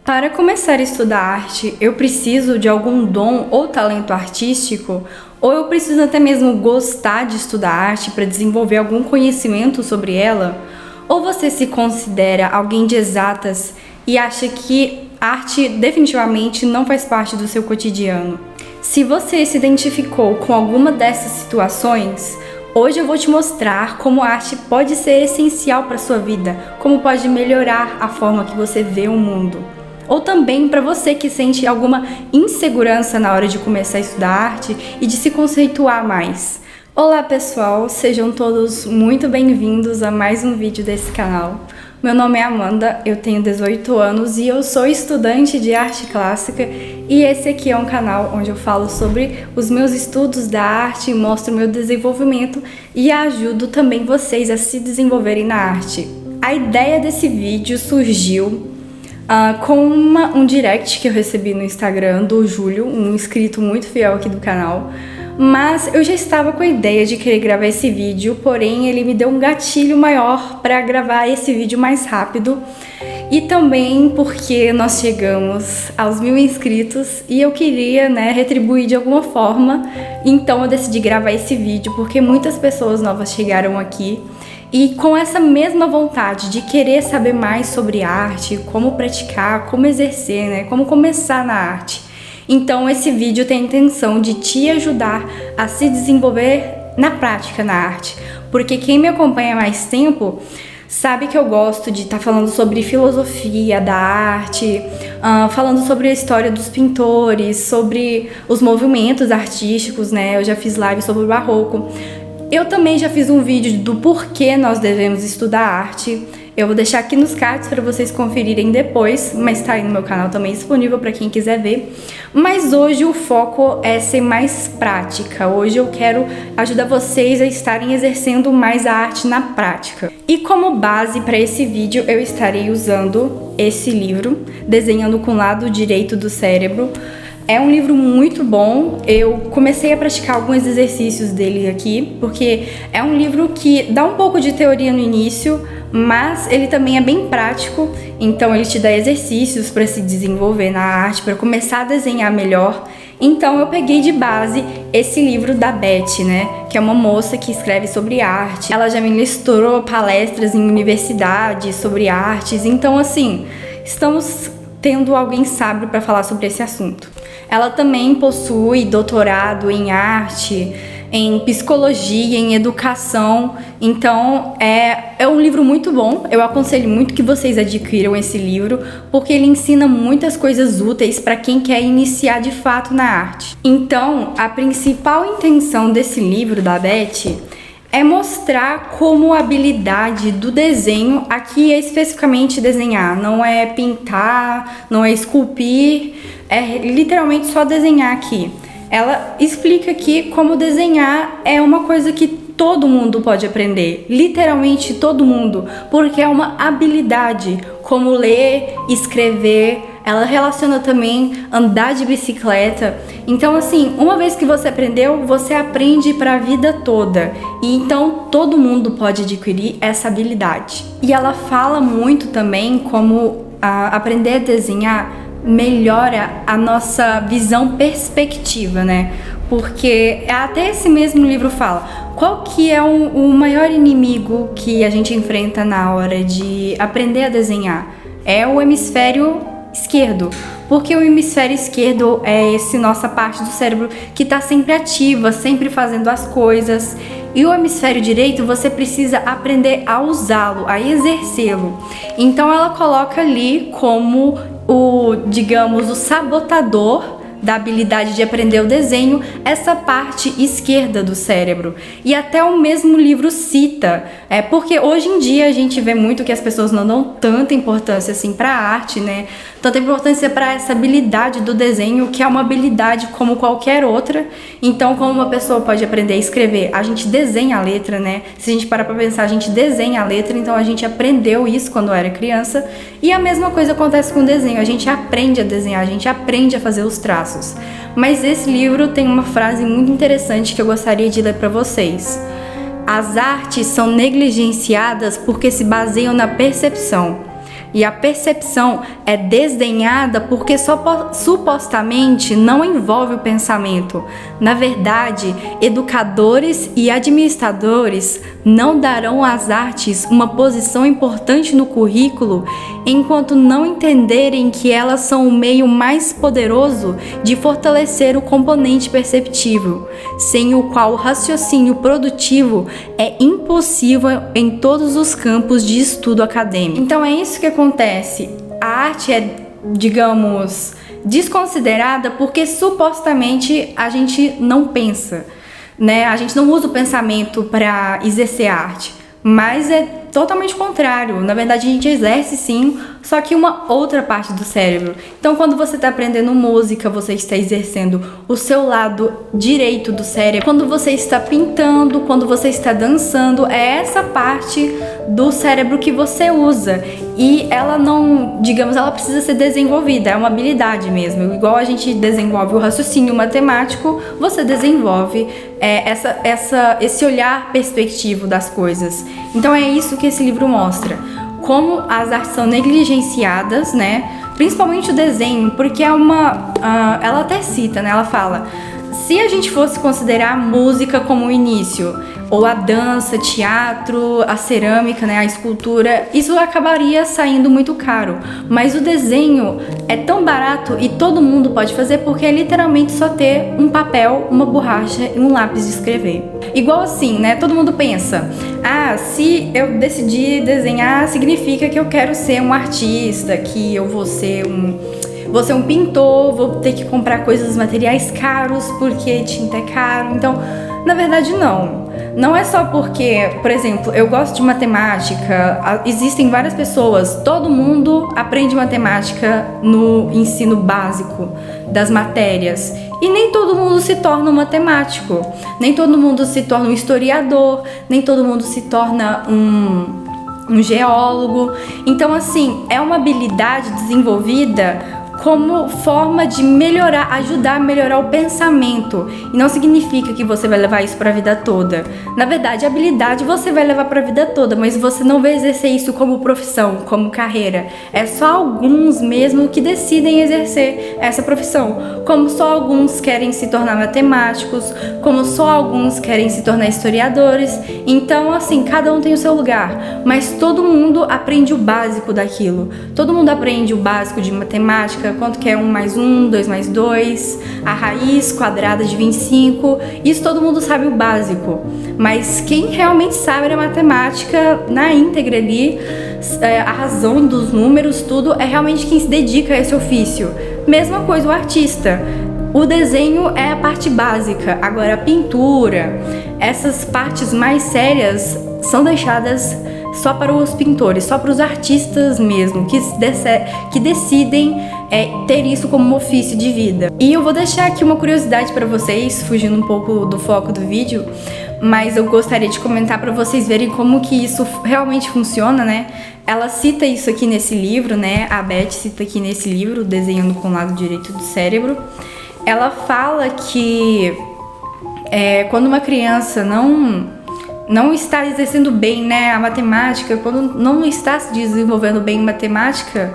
Para começar a estudar arte, eu preciso de algum dom ou talento artístico? Ou eu preciso até mesmo gostar de estudar arte para desenvolver algum conhecimento sobre ela? Ou você se considera alguém de exatas e acha que arte definitivamente não faz parte do seu cotidiano? Se você se identificou com alguma dessas situações, hoje eu vou te mostrar como a arte pode ser essencial para a sua vida, como pode melhorar a forma que você vê o mundo. Ou também para você que sente alguma insegurança na hora de começar a estudar arte e de se conceituar mais. Olá pessoal, sejam todos muito bem-vindos a mais um vídeo desse canal. Meu nome é Amanda, eu tenho 18 anos e eu sou estudante de arte clássica e esse aqui é um canal onde eu falo sobre os meus estudos da arte, mostro meu desenvolvimento e ajudo também vocês a se desenvolverem na arte. A ideia desse vídeo surgiu com um direct que eu recebi no Instagram do Júlio, um inscrito muito fiel aqui do canal. Mas eu já estava com a ideia de querer gravar esse vídeo, porém ele me deu um gatilho maior para gravar esse vídeo mais rápido. E também porque nós chegamos aos 1000 inscritos e eu queria, retribuir de alguma forma. Então eu decidi gravar esse vídeo porque muitas pessoas novas chegaram aqui. E com essa mesma vontade de querer saber mais sobre arte, como praticar, como exercer, como começar na arte. Então esse vídeo tem a intenção de te ajudar a se desenvolver na prática na arte. Porque quem me acompanha há mais tempo sabe que eu gosto de estar falando sobre filosofia da arte, falando sobre a história dos pintores, sobre os movimentos artísticos, Eu já fiz live sobre o barroco. Eu também já fiz um vídeo do porquê nós devemos estudar arte. Eu vou deixar aqui nos cards para vocês conferirem depois, mas tá aí no meu canal também disponível para quem quiser ver. Mas hoje o foco é ser mais prática. Hoje eu quero ajudar vocês a estarem exercendo mais a arte na prática. E como base para esse vídeo eu estarei usando esse livro, Desenhando com o Lado Direito do Cérebro. É um livro muito bom, eu comecei a praticar alguns exercícios dele aqui, porque é um livro que dá um pouco de teoria no início, mas ele também é bem prático, então ele te dá exercícios para se desenvolver na arte, para começar a desenhar melhor. Então eu peguei de base esse livro da Beth, que é uma moça que escreve sobre arte. Ela já ministrou palestras em universidades sobre artes, então assim, estamos tendo alguém sábio para falar sobre esse assunto. Ela também possui doutorado em arte, em psicologia, em educação, então é um livro muito bom. Eu aconselho muito que vocês adquiram esse livro, porque ele ensina muitas coisas úteis para quem quer iniciar de fato na arte. Então, a principal intenção desse livro da Beth é mostrar como a habilidade do desenho, aqui é especificamente desenhar, não é pintar, não é esculpir, é literalmente só desenhar aqui. Ela explica aqui como desenhar é uma coisa que todo mundo pode aprender, literalmente todo mundo, porque é uma habilidade, como ler, escrever. Ela relaciona também andar de bicicleta. Então assim, uma vez que você aprendeu, você aprende para a vida toda. E então todo mundo pode adquirir essa habilidade. E ela fala muito também como aprender a desenhar melhora a nossa visão perspectiva, Porque até esse mesmo livro fala qual que é o maior inimigo que a gente enfrenta na hora de aprender a desenhar. É o hemisfério esquerdo, porque o hemisfério esquerdo é essa nossa parte do cérebro que está sempre ativa, sempre fazendo as coisas, e o hemisfério direito você precisa aprender a usá-lo, a exercê-lo. Então ela coloca ali como o sabotador da habilidade de aprender o desenho, essa parte esquerda do cérebro. E até o mesmo livro cita, porque hoje em dia a gente vê muito que as pessoas não dão tanta importância assim para a arte, tanta importância para essa habilidade do desenho, que é uma habilidade como qualquer outra. Então, como uma pessoa pode aprender a escrever, a gente desenha a letra, Se a gente parar para pensar, a gente desenha a letra, então a gente aprendeu isso quando era criança. E a mesma coisa acontece com o desenho, a gente aprende a desenhar, a gente aprende a fazer os traços. Mas esse livro tem uma frase muito interessante que eu gostaria de ler para vocês. As artes são negligenciadas porque se baseiam na percepção. E a percepção é desdenhada porque supostamente não envolve o pensamento. Na verdade, educadores e administradores não darão às artes uma posição importante no currículo enquanto não entenderem que elas são o meio mais poderoso de fortalecer o componente perceptível, sem o qual o raciocínio produtivo é impossível em todos os campos de estudo acadêmico. Então é isso que acontece. A arte é, digamos, desconsiderada porque supostamente a gente não pensa, né? A gente não usa o pensamento para exercer arte, mas é totalmente contrário. Na verdade, a gente exerce sim, só que uma outra parte do cérebro. Então, quando você está aprendendo música, você está exercendo o seu lado direito do cérebro. Quando você está pintando, quando você está dançando, é essa parte do cérebro que você usa. E ela não, digamos, ela precisa ser desenvolvida, é uma habilidade mesmo. Igual a gente desenvolve o raciocínio matemático, você desenvolve esse olhar perspectivo das coisas. Então é isso que esse livro mostra. Como as artes são negligenciadas, né? Principalmente o desenho, porque ela até cita, né? Ela fala, se a gente fosse considerar a música como o início, ou a dança, teatro, a cerâmica, né, a escultura, isso acabaria saindo muito caro. Mas o desenho é tão barato e todo mundo pode fazer porque é literalmente só ter um papel, uma borracha e um lápis de escrever. Igual assim, né? Todo mundo pensa, se eu decidir desenhar, significa que eu quero ser um artista, que eu vou ser um pintor, vou ter que comprar coisas, materiais caros, porque tinta é caro. Então, na verdade, não. Não é só porque, por exemplo, eu gosto de matemática, existem várias pessoas, todo mundo aprende matemática no ensino básico das matérias. E nem todo mundo se torna um matemático, nem todo mundo se torna um historiador, nem todo mundo se torna um geólogo. Então, assim, é uma habilidade desenvolvida como forma de melhorar, ajudar a melhorar o pensamento. E não significa que você vai levar isso para a vida toda. Na verdade, a habilidade você vai levar para a vida toda, mas você não vai exercer isso como profissão, como carreira. É só alguns mesmo que decidem exercer essa profissão. Como só alguns querem se tornar matemáticos, como só alguns querem se tornar historiadores. Então, assim, cada um tem o seu lugar, mas todo mundo aprende o básico daquilo. Todo mundo aprende o básico de matemática, quanto que é 1 mais 1, 2 mais 2, a raiz quadrada de 25, isso todo mundo sabe o básico, mas quem realmente sabe a matemática na íntegra ali, a razão dos números, tudo, é realmente quem se dedica a esse ofício. Mesma coisa o artista. O desenho é a parte básica, agora a pintura, essas partes mais sérias são deixadas só para os pintores, só para os artistas mesmo, que decidem ter isso como ofício de vida. E eu vou deixar aqui uma curiosidade para vocês, fugindo um pouco do foco do vídeo, mas eu gostaria de comentar para vocês verem como que isso realmente funciona, né? Ela cita isso aqui nesse livro, né? A Beth cita aqui nesse livro, Desenhando com o Lado Direito do Cérebro. Ela fala que quando uma criança não está exercendo bem, né, a matemática, quando não está se desenvolvendo bem em matemática,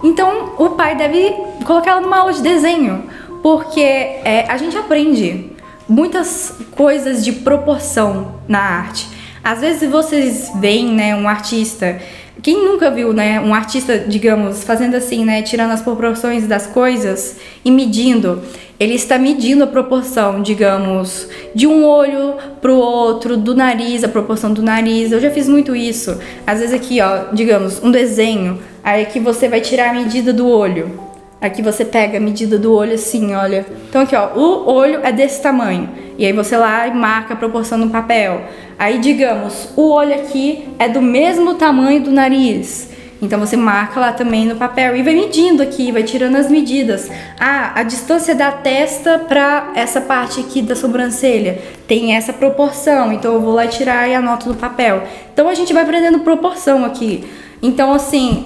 então o pai deve colocar ela numa aula de desenho, porque a gente aprende muitas coisas de proporção na arte. Às vezes vocês veem, né, um artista, quem nunca viu, né, um artista, digamos, fazendo assim, né, tirando as proporções das coisas e medindo, ele está medindo a proporção, digamos, de um olho pro outro, do nariz, a proporção do nariz. Eu já fiz muito isso. Às vezes aqui, ó, digamos, um desenho, aí aqui você vai tirar a medida do olho. Aqui você pega a medida do olho assim, olha. Então aqui, ó, o olho é desse tamanho. E aí você lá e marca a proporção no papel. Aí, digamos, o olho aqui é do mesmo tamanho do nariz. Então você marca lá também no papel e vai medindo aqui, vai tirando as medidas. A distância da testa para essa parte aqui da sobrancelha tem essa proporção, então eu vou lá tirar e anoto no papel. Então a gente vai aprendendo proporção aqui. Então, assim,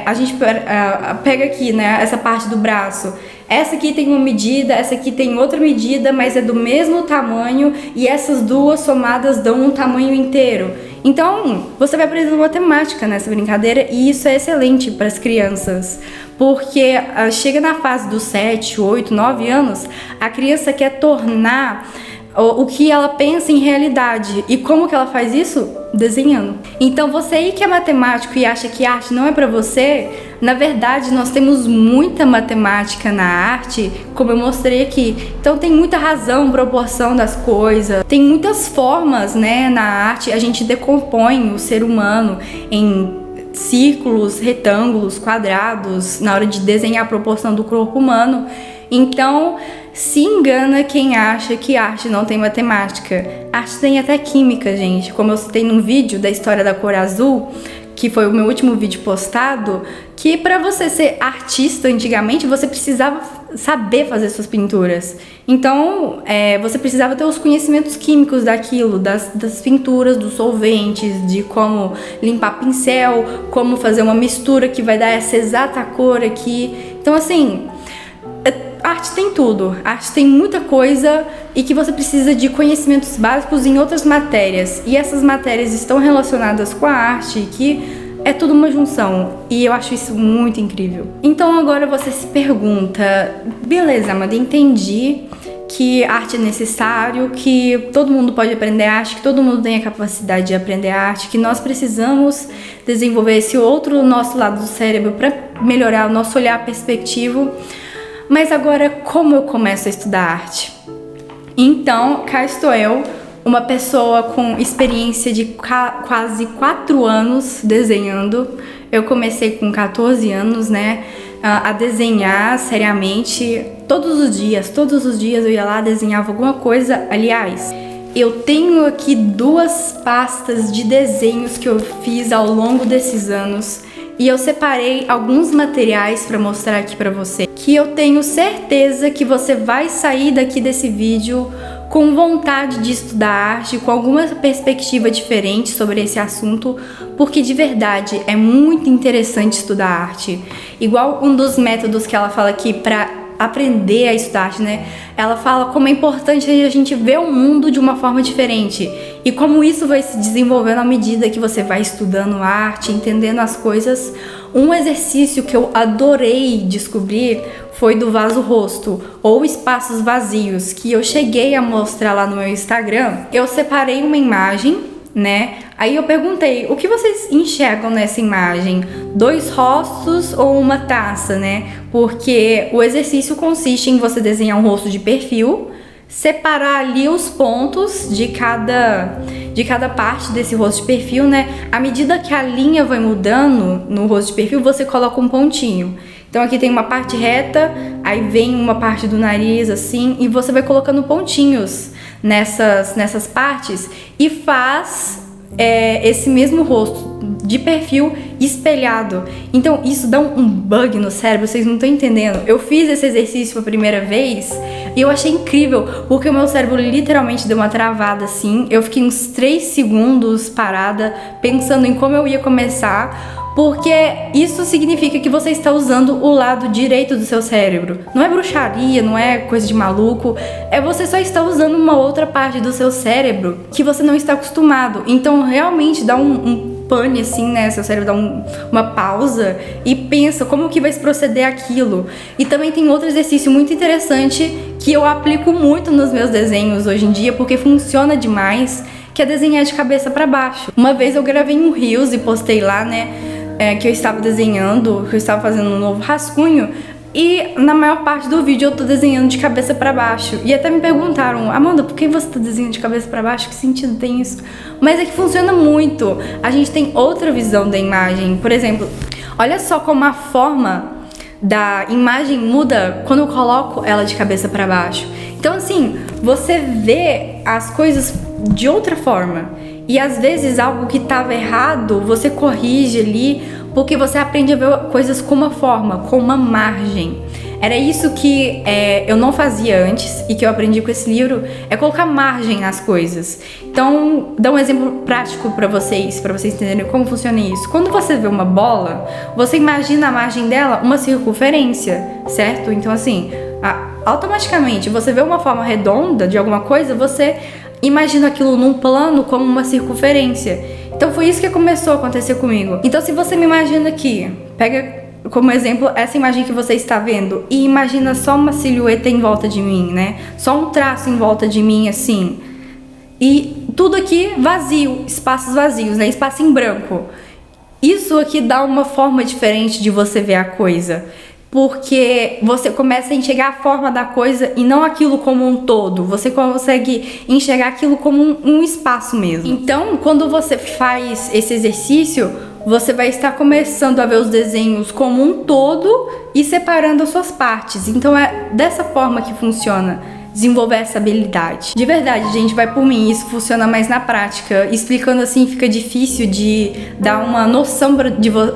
a gente pega aqui, né, essa parte do braço. essa aqui tem uma medida, essa aqui tem outra medida, mas é do mesmo tamanho e essas duas somadas dão um tamanho inteiro. Então, você vai aprendendo matemática nessa brincadeira e isso é excelente para as crianças, porque chega na fase dos 7, 8, 9 anos, a criança quer tornar o que ela pensa em realidade. E como que ela faz isso? Desenhando. Então você aí que é matemático e acha que arte não é pra você, na verdade nós temos muita matemática na arte, como eu mostrei aqui. Então tem muita razão, proporção das coisas, tem muitas formas, né, na arte. A gente decompõe o ser humano em círculos, retângulos, quadrados, na hora de desenhar a proporção do corpo humano. Então, se engana quem acha que arte não tem matemática. Arte tem até química, gente. Como eu citei num vídeo da história da cor azul, que foi o meu último vídeo postado, que para você ser artista antigamente, você precisava saber fazer suas pinturas. Então, você precisava ter os conhecimentos químicos daquilo, das pinturas, dos solventes, de como limpar pincel, como fazer uma mistura que vai dar essa exata cor aqui. Então, assim, arte tem tudo, arte tem muita coisa e que você precisa de conhecimentos básicos em outras matérias. E essas matérias estão relacionadas com a arte, que é tudo uma junção. E eu acho isso muito incrível. Então agora você se pergunta, beleza, Amanda, entendi que arte é necessário, que todo mundo pode aprender arte, que todo mundo tem a capacidade de aprender arte, que nós precisamos desenvolver esse outro nosso lado do cérebro para melhorar o nosso olhar perspectivo. Mas agora, como eu começo a estudar arte? Então, cá estou eu, uma pessoa com experiência de quase 4 anos desenhando. Eu comecei com 14 anos, né, a desenhar seriamente todos os dias eu ia lá, desenhava alguma coisa. Aliás, eu tenho aqui 2 pastas de desenhos que eu fiz ao longo desses anos. E eu separei alguns materiais para mostrar aqui para você, que eu tenho certeza que você vai sair daqui desse vídeo com vontade de estudar arte, com alguma perspectiva diferente sobre esse assunto, porque de verdade é muito interessante estudar arte. Igual um dos métodos que ela fala aqui para aprender a estudar arte, né? Ela fala como é importante a gente ver o mundo de uma forma diferente e como isso vai se desenvolvendo à medida que você vai estudando arte, entendendo as coisas. Um exercício que eu adorei descobrir foi do vaso rosto ou espaços vazios, que eu cheguei a mostrar lá no meu Instagram. Eu separei uma imagem, né? Aí eu perguntei, o que vocês enxergam nessa imagem? 2 rostos ou uma taça, né? Porque o exercício consiste em você desenhar um rosto de perfil, separar ali os pontos de cada parte desse rosto de perfil, né? À medida que a linha vai mudando no rosto de perfil, você coloca um pontinho. Então aqui tem uma parte reta, aí vem uma parte do nariz assim, e você vai colocando pontinhos nessas partes e faz esse mesmo rosto de perfil espelhado. Então isso dá um bug no cérebro, vocês não estão entendendo. Eu fiz esse exercício pela primeira vez e eu achei incrível, porque o meu cérebro literalmente deu uma travada assim. Eu fiquei uns 3 segundos parada, pensando em como eu ia começar, porque isso significa que você está usando o lado direito do seu cérebro. Não é bruxaria, não é coisa de maluco, você só está usando uma outra parte do seu cérebro que você não está acostumado. Então realmente dá um pane assim, né? Seu cérebro dá uma pausa e pensa como que vai se proceder aquilo. E também tem outro exercício muito interessante que eu aplico muito nos meus desenhos hoje em dia, porque funciona demais, que é desenhar de cabeça para baixo. Uma vez eu gravei um Reels e postei lá, né? Que eu estava desenhando, que eu estava fazendo um novo rascunho, e na maior parte do vídeo eu tô desenhando de cabeça pra baixo. E até me perguntaram, Amanda, por que você tá desenhando de cabeça pra baixo? Que sentido tem isso? Mas é que funciona muito. A gente tem outra visão da imagem. Por exemplo, olha só como a forma da imagem muda quando eu coloco ela de cabeça pra baixo. Então assim, você vê as coisas de outra forma. E às vezes algo que estava errado, você corrige ali, porque você aprende a ver coisas com uma forma, com uma margem. Era isso que eu não fazia antes e que eu aprendi com esse livro, é colocar margem nas coisas. Então, dá um exemplo prático pra vocês entenderem como funciona isso. Quando você vê uma bola, você imagina a margem dela uma circunferência, certo? Então, assim, automaticamente, você vê uma forma redonda de alguma coisa, você imagina aquilo num plano como uma circunferência. Então, foi isso que começou a acontecer comigo. Então, se você me imagina aqui, pega como exemplo essa imagem que você está vendo e imagina só uma silhueta em volta de mim, né? Só um traço em volta de mim, assim. E tudo aqui vazio, espaços vazios, né? Espaço em branco. Isso aqui dá uma forma diferente de você ver a coisa. Porque você começa a enxergar a forma da coisa e não aquilo como um todo. Você consegue enxergar aquilo como um espaço mesmo. Então, quando você faz esse exercício, você vai estar começando a ver os desenhos como um todo e separando as suas partes. Então, é dessa forma que funciona desenvolver essa habilidade. De verdade, gente, vai por mim, isso funciona mais na prática. Explicando assim fica difícil de dar uma noção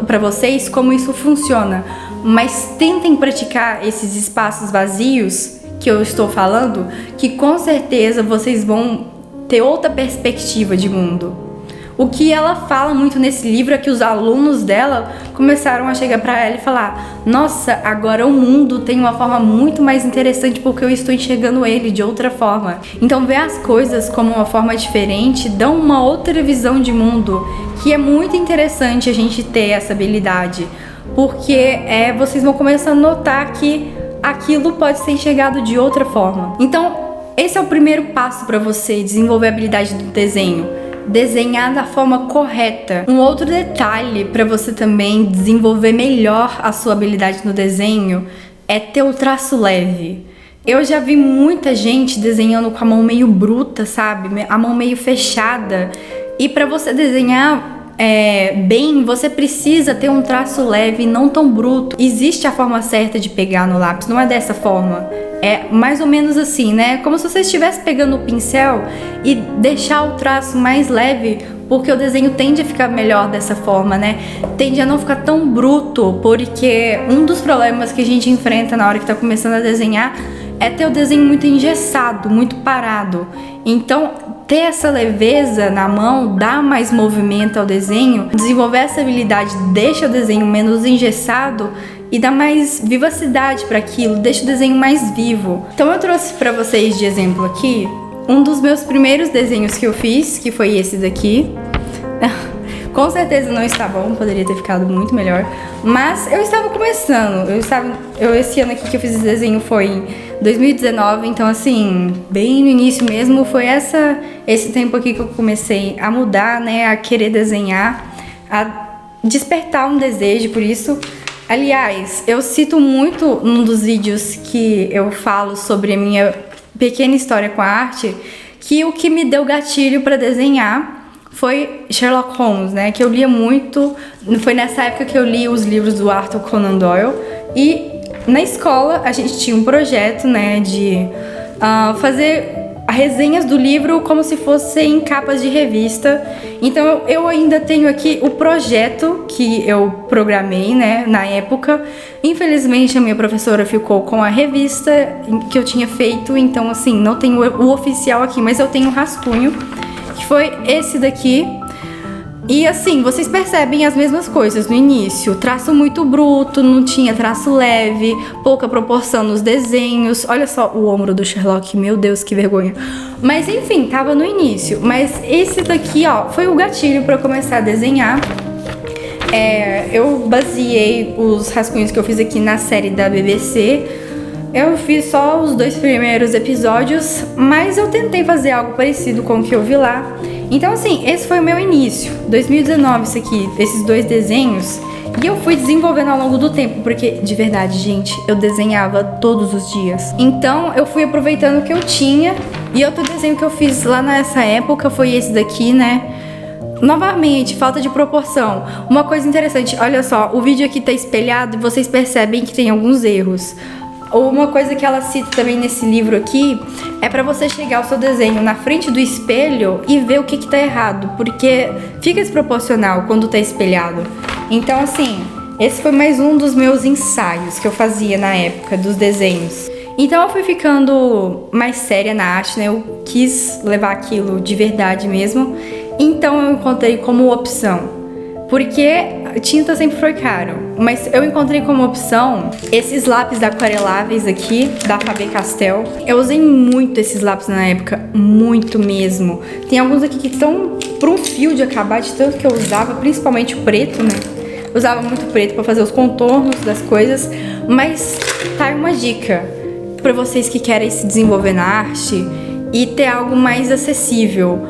pra vocês como isso funciona. Mas tentem praticar esses espaços vazios que eu estou falando, que com certeza vocês vão ter outra perspectiva de mundo. O que ela fala muito nesse livro é que os alunos dela começaram a chegar pra ela e falar: nossa, agora o mundo tem uma forma muito mais interessante porque eu estou enxergando ele de outra forma. Então ver as coisas como uma forma diferente dá uma outra visão de mundo, que é muito interessante a gente ter essa habilidade. Porque vocês vão começar a notar que aquilo pode ser enxergado de outra forma. Então, esse é o primeiro passo para você desenvolver a habilidade do desenho. Desenhar da forma correta. Um outro detalhe para você também desenvolver melhor a sua habilidade no desenho é ter o traço leve. Eu já vi muita gente desenhando com a mão meio bruta, sabe? A mão meio fechada. E para você desenhar bem, você precisa ter um traço leve e não tão bruto. Existe a forma certa de pegar no lápis, não é dessa forma. É mais ou menos assim, né? Como se você estivesse pegando o pincel e deixar o traço mais leve, porque o desenho tende a ficar melhor dessa forma, né? Tende a não ficar tão bruto, porque um dos problemas que a gente enfrenta na hora que tá começando a desenhar é ter o desenho muito engessado, muito parado. Então, ter essa leveza na mão dá mais movimento ao desenho. Desenvolver essa habilidade deixa o desenho menos engessado e dá mais vivacidade para aquilo, deixa o desenho mais vivo. Então eu trouxe para vocês de exemplo aqui um dos meus primeiros desenhos que eu fiz, que foi esse daqui. Com certeza não está bom, poderia ter ficado muito melhor, mas eu estava começando. Esse ano aqui que eu fiz esse desenho foi em 2019, então assim, bem no início mesmo, foi esse tempo aqui que eu comecei a mudar, né, a querer desenhar, a despertar um desejo por isso. Aliás, eu cito muito num dos vídeos que eu falo sobre a minha pequena história com a arte, que o que me deu gatilho para desenhar foi Sherlock Holmes, né? Que eu lia muito. Foi nessa época que eu li os livros do Arthur Conan Doyle. E na escola a gente tinha um projeto, né? De fazer resenhas do livro como se fossem capas de revista. Então eu ainda tenho aqui o projeto que eu programei, né? Na época. Infelizmente a minha professora ficou com a revista que eu tinha feito. Então assim, não tenho o oficial aqui, mas eu tenho um rascunho, que foi esse daqui. E assim, vocês percebem as mesmas coisas no início. Traço muito bruto, não tinha traço leve, pouca proporção nos desenhos. Olha só o ombro do Sherlock, meu Deus, que vergonha. Mas enfim, tava no início. Mas esse daqui, ó, foi o gatilho pra eu começar a desenhar. Eu baseei os rascunhos que eu fiz aqui na série da BBC. Eu fiz só os 2 primeiros episódios, mas eu tentei fazer algo parecido com o que eu vi lá. Então assim, esse foi o meu início, 2019 isso aqui, esses 2 desenhos. E eu fui desenvolvendo ao longo do tempo, porque de verdade, gente, eu desenhava todos os dias. Então eu fui aproveitando o que eu tinha. E outro desenho que eu fiz lá nessa época foi esse daqui, né? Novamente, falta de proporção. Uma coisa interessante, olha só, o vídeo aqui tá espelhado e vocês percebem que tem alguns erros. Uma coisa que ela cita também nesse livro aqui é pra você chegar o seu desenho na frente do espelho e ver o que tá errado, porque fica desproporcional quando tá espelhado. Então assim, Esse foi mais um dos meus ensaios que eu fazia na época dos desenhos. Então eu fui ficando mais séria na arte, né? Eu quis levar aquilo de verdade mesmo. Então eu encontrei como opção, porque tinta sempre foi caro, mas eu encontrei como opção esses lápis aquareláveis aqui, da Faber-Castell. Eu usei muito esses lápis na época, muito mesmo. Tem alguns aqui que estão por um fio de acabar de tanto que eu usava, principalmente o preto, né? Eu usava muito preto para fazer os contornos das coisas, mas tá aí uma dica para vocês que querem se desenvolver na arte e ter algo mais acessível.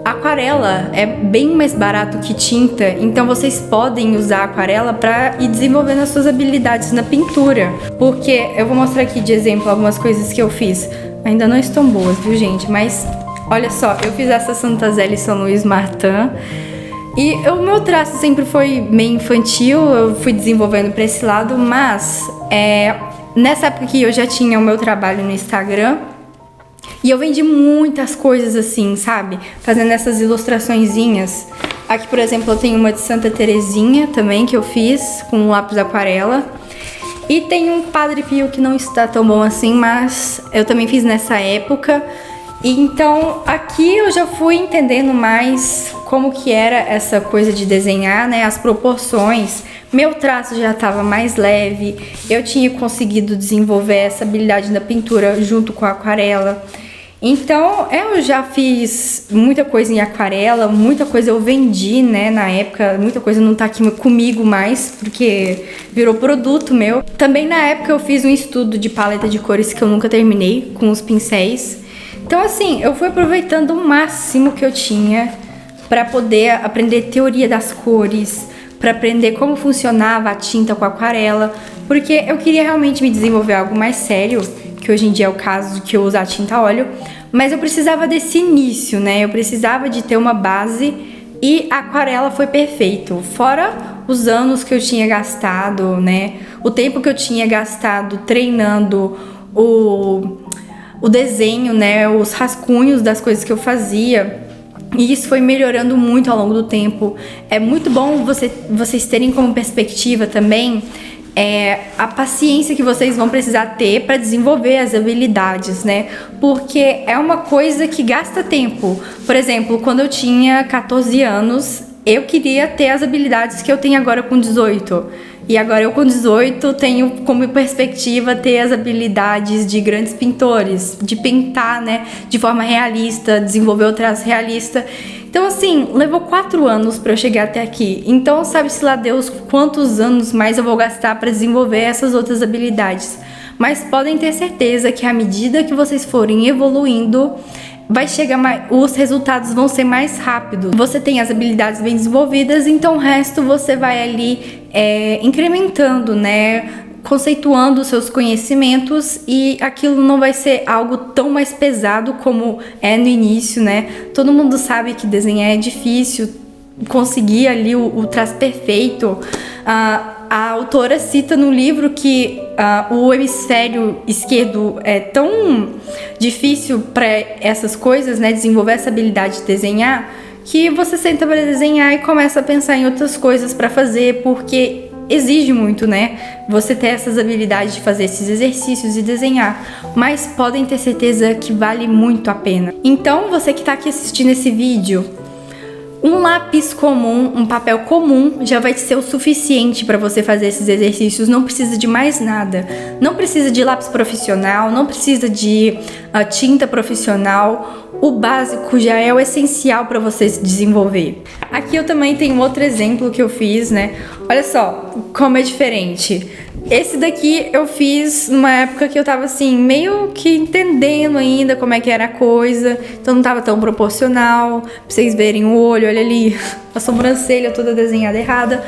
Aquarela é bem mais barato que tinta, então vocês podem usar a aquarela para ir desenvolvendo as suas habilidades na pintura. Porque eu vou mostrar aqui de exemplo algumas coisas que eu fiz. Ainda não estão boas, viu, gente? Mas olha só, eu fiz essa Santa Zélia e São Luís Martin. E o meu traço sempre foi meio infantil, eu fui desenvolvendo para esse lado, mas nessa época que eu já tinha o meu trabalho no Instagram, e eu vendi muitas coisas assim, sabe? Fazendo essas ilustraçõezinhas. Aqui, por exemplo, eu tenho uma de Santa Terezinha também, que eu fiz com um lápis aquarela. E tem um Padre Pio que não está tão bom assim, mas eu também fiz nessa época. E então, aqui eu já fui entendendo mais como que era essa coisa de desenhar, né? As proporções. Meu traço já estava mais leve. Eu tinha conseguido desenvolver essa habilidade da pintura junto com a aquarela. Então, eu já fiz muita coisa em aquarela, muita coisa eu vendi, né, na época, muita coisa não tá aqui comigo mais, porque virou produto meu. Também na época eu fiz um estudo de paleta de cores que eu nunca terminei, com os pincéis. Então, assim, eu fui aproveitando o máximo que eu tinha para poder aprender teoria das cores, para aprender como funcionava a tinta com a aquarela, porque eu queria realmente me desenvolver algo mais sério, que hoje em dia é o caso de que eu usar tinta a óleo, mas eu precisava desse início, né? Eu precisava de ter uma base e a aquarela foi perfeito. Fora os anos que eu tinha gastado, né? O tempo que eu tinha gastado treinando o desenho, né? Os rascunhos das coisas que eu fazia. E isso foi melhorando muito ao longo do tempo. É muito bom vocês terem como perspectiva também a paciência que vocês vão precisar ter para desenvolver as habilidades, né? Porque é uma coisa que gasta tempo. Por exemplo, quando eu tinha 14 anos, eu queria ter as habilidades que eu tenho agora com 18. E agora eu com 18 tenho como perspectiva ter as habilidades de grandes pintores, de pintar, né, de forma realista, desenvolver o traço realista. Então, assim, levou 4 anos para eu chegar até aqui. Então, sabe-se lá Deus quantos anos mais eu vou gastar para desenvolver essas outras habilidades. Mas podem ter certeza que à medida que vocês forem evoluindo, vai chegar mais, os resultados vão ser mais rápidos. Você tem as habilidades bem desenvolvidas, então o resto você vai ali incrementando, né? Conceituando os seus conhecimentos, e aquilo não vai ser algo tão mais pesado como é no início, né? Todo mundo sabe que desenhar é difícil, conseguir ali o traço perfeito. A autora cita no livro que o hemisfério esquerdo é tão difícil para essas coisas, né? Desenvolver essa habilidade de desenhar, que você senta para desenhar e começa a pensar em outras coisas para fazer, porque exige muito, né? Você ter essas habilidades de fazer esses exercícios e desenhar. Mas podem ter certeza que vale muito a pena. Então, você que está aqui assistindo esse vídeo, um lápis comum, um papel comum já vai ser o suficiente para você fazer esses exercícios. Não precisa de mais nada. Não precisa de lápis profissional, não precisa de tinta profissional. O básico já é o essencial para você se desenvolver. Aqui eu também tenho outro exemplo que eu fiz, né? Olha só como é diferente. Esse daqui eu fiz numa época que eu tava assim, meio que entendendo ainda como é que era a coisa. Então não tava tão proporcional. Pra vocês verem o olho, olha ali, a sobrancelha toda desenhada errada.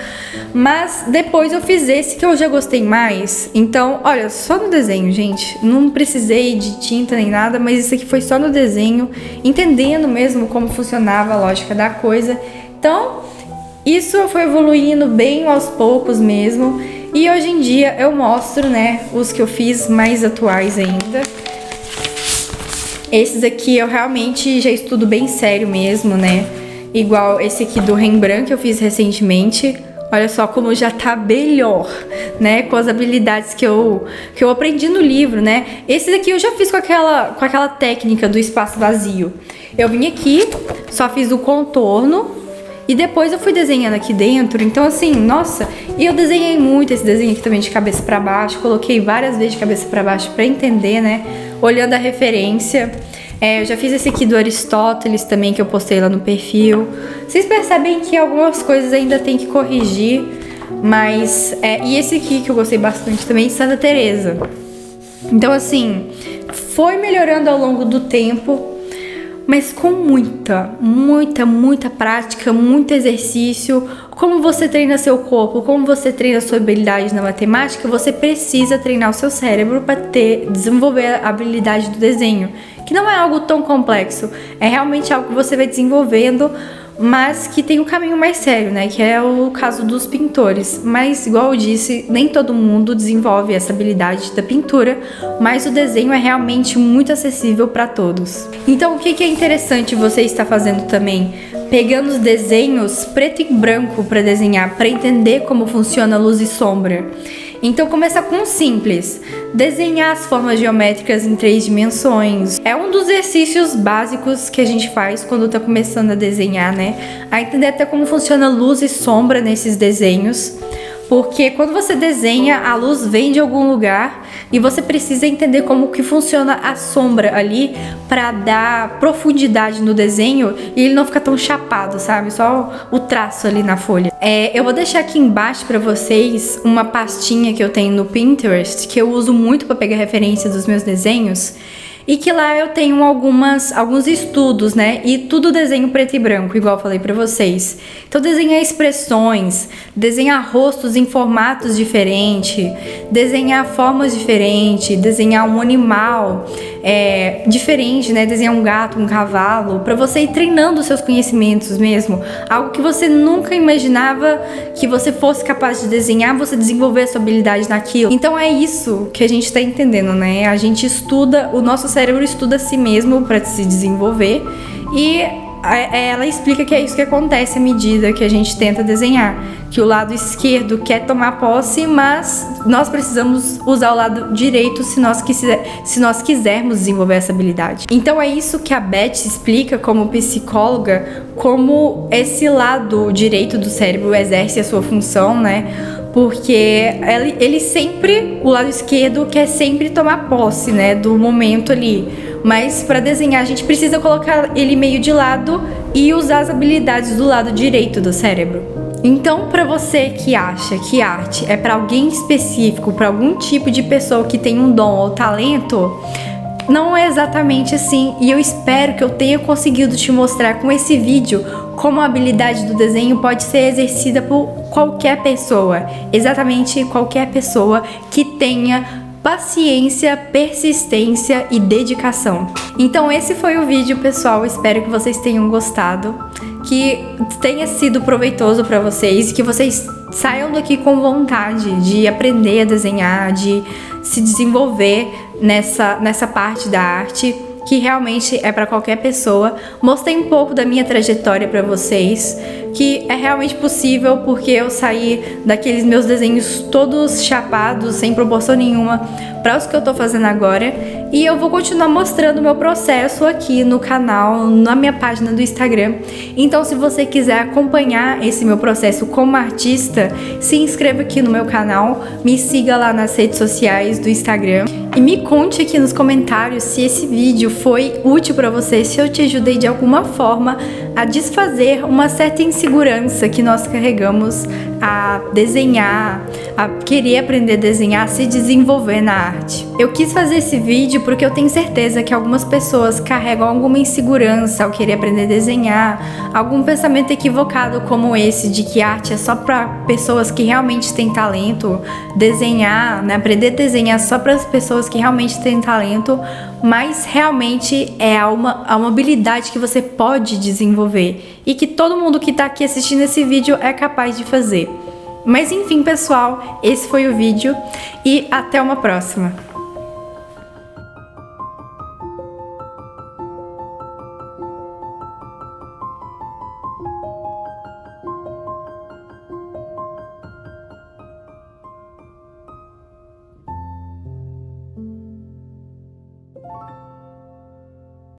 Mas depois eu fiz esse que eu já gostei mais. Então, olha, só no desenho, gente. Não precisei de tinta nem nada, mas isso aqui foi só no desenho, entendendo mesmo como funcionava a lógica da coisa. Então, isso foi evoluindo bem aos poucos mesmo. E hoje em dia eu mostro, né, os que eu fiz mais atuais ainda. Esses aqui eu realmente já estudo bem sério mesmo, né? Igual esse aqui do Rembrandt que eu fiz recentemente. Olha só como já tá melhor, né? Com as habilidades que eu aprendi no livro, né? Esse daqui eu já fiz com aquela técnica do espaço vazio. Eu vim aqui, só fiz o contorno e depois eu fui desenhando aqui dentro. Então assim, nossa, e eu desenhei muito esse desenho aqui também de cabeça pra baixo. Coloquei várias vezes de cabeça pra baixo pra entender, né? Olhando a referência. Eu já fiz esse aqui do Aristóteles também, que eu postei lá no perfil. Vocês percebem que algumas coisas ainda tem que corrigir, mas... e esse aqui que eu gostei bastante também, de Santa Teresa. Então assim, foi melhorando ao longo do tempo, mas com muita prática, muito exercício. Como você treina seu corpo, como você treina sua habilidade na matemática, você precisa treinar o seu cérebro para desenvolver a habilidade do desenho, que não é algo tão complexo, é realmente algo que você vai desenvolvendo, mas que tem um caminho mais sério, né? Que é o caso dos pintores. Mas, igual eu disse, nem todo mundo desenvolve essa habilidade da pintura, mas o desenho é realmente muito acessível para todos. Então, o que é interessante você estar fazendo também? Pegando os desenhos preto e branco para desenhar, para entender como funciona luz e sombra. Então começa com um simples, desenhar as formas geométricas em 3 dimensões. É um dos exercícios básicos que a gente faz quando tá começando a desenhar, né? A entender até como funciona luz e sombra nesses desenhos. Porque quando você desenha, a luz vem de algum lugar e você precisa entender como que funciona a sombra ali para dar profundidade no desenho e ele não ficar tão chapado, sabe? Só o traço ali na folha. Eu vou deixar aqui embaixo para vocês uma pastinha que eu tenho no Pinterest, que eu uso muito para pegar referência dos meus desenhos. E que lá eu tenho alguns estudos, né? E tudo desenho preto e branco, igual eu falei pra vocês. Então desenhar expressões, desenhar rostos em formatos diferentes, desenhar formas diferentes, desenhar um animal diferente, né? Desenhar um gato, um cavalo, pra você ir treinando os seus conhecimentos mesmo. Algo que você nunca imaginava que você fosse capaz de desenhar, você desenvolver a sua habilidade naquilo. Então é isso que a gente tá entendendo, né? A gente estuda, o nosso cérebro estuda a si mesmo para se desenvolver e ela explica que é isso que acontece à medida que a gente tenta desenhar, que o lado esquerdo quer tomar posse, mas nós precisamos usar o lado direito se nós quisermos desenvolver essa habilidade. Então é isso que a Beth explica como psicóloga, como esse lado direito do cérebro exerce a sua função, né? Porque ele sempre, o lado esquerdo quer sempre tomar posse, né, do momento ali. Mas para desenhar a gente precisa colocar ele meio de lado e usar as habilidades do lado direito do cérebro. Então, para você que acha que arte é para alguém específico, para algum tipo de pessoa que tem um dom ou talento, não é exatamente assim. E eu espero que eu tenha conseguido te mostrar com esse vídeo como a habilidade do desenho pode ser exercida por qualquer pessoa, exatamente qualquer pessoa que tenha paciência, persistência e dedicação. Então esse foi o vídeo, pessoal. Espero que vocês tenham gostado, que tenha sido proveitoso para vocês, que vocês saiam daqui com vontade de aprender a desenhar, de se desenvolver nessa parte da arte, que realmente é para qualquer pessoa. Mostrei um pouco da minha trajetória para vocês, que é realmente possível, porque eu saí daqueles meus desenhos todos chapados, sem proporção nenhuma, para os que eu tô fazendo agora. E eu vou continuar mostrando o meu processo aqui no canal, na minha página do Instagram. Então, se você quiser acompanhar esse meu processo como artista, se inscreva aqui no meu canal, me siga lá nas redes sociais do Instagram e me conte aqui nos comentários se esse vídeo foi útil para você, se eu te ajudei de alguma forma a desfazer uma certa insegurança que nós carregamos a desenhar, a querer aprender a desenhar, a se desenvolver na arte. Eu quis fazer esse vídeo porque eu tenho certeza que algumas pessoas carregam alguma insegurança ao querer aprender a desenhar, algum pensamento equivocado como esse de que arte é só para pessoas que realmente têm talento, desenhar, né? Aprender a desenhar só para as pessoas que realmente têm talento, mas realmente é uma habilidade que você pode desenvolver e que todo mundo que está aqui assistindo esse vídeo é capaz de fazer. Mas enfim, pessoal, esse foi o vídeo e até uma próxima.